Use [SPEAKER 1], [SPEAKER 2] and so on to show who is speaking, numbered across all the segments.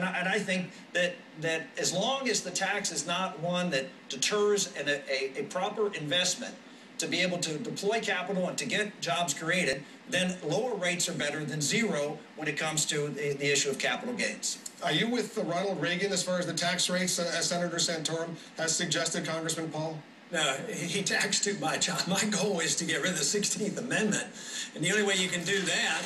[SPEAKER 1] tax. And I think that as long as the tax is not one that deters a proper investment to be able to deploy capital and to get jobs created, then lower rates are better than zero when it comes to the issue of capital gains.
[SPEAKER 2] Are you with Ronald Reagan as far as the tax rates, as Senator Santorum has suggested, Congressman Paul?
[SPEAKER 3] No, he taxed too much. My goal is to get rid of the 16th Amendment, and the only way you can do that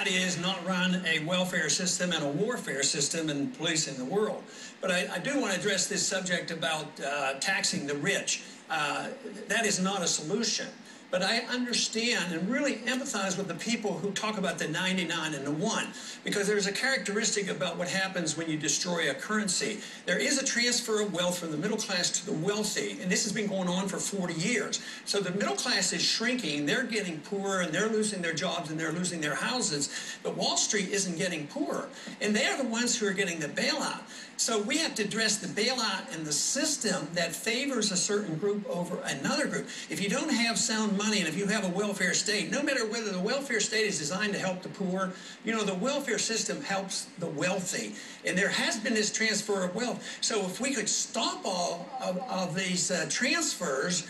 [SPEAKER 3] is not run a welfare system and a warfare system and policing the world. But I do want to address this subject about taxing the rich. That is not a solution. But I understand and really empathize with the people who talk about the 99 and the 1, because there's a characteristic about what happens when you destroy a currency. There is a transfer of wealth from the middle class to the wealthy, and this has been going on for 40 years. So the middle class is shrinking, they're getting poorer, and they're losing their jobs, and they're losing their houses. But Wall Street isn't getting poorer, and they're the ones who are getting the bailout. So we have to address the bailout and the system that favors a certain group over another group. If you don't have sound money and if you have a welfare state, no matter whether the welfare state is designed to help the poor, you know, the welfare system helps the wealthy. And there has been this transfer of wealth. So if we could stop all of these transfers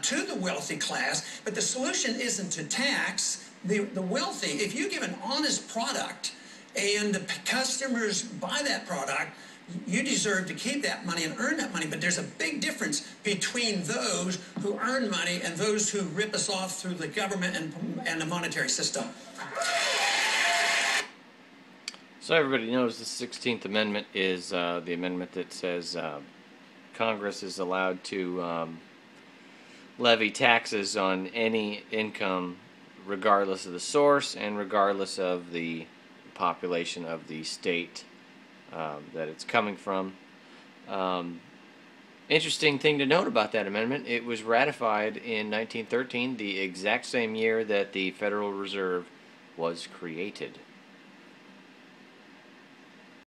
[SPEAKER 3] to the wealthy class, but the solution isn't to tax the wealthy. If you give an honest product and the customers buy that product, you deserve to keep that money and earn that money. But there's a big difference between those who earn money and those who rip us off through the government and the monetary system.
[SPEAKER 4] So everybody knows the 16th Amendment is the amendment that says Congress is allowed to levy taxes on any income regardless of the source and regardless of the population of the state that it's coming from. Interesting thing to note about that amendment, it was ratified in 1913, the exact same year that the Federal Reserve was created.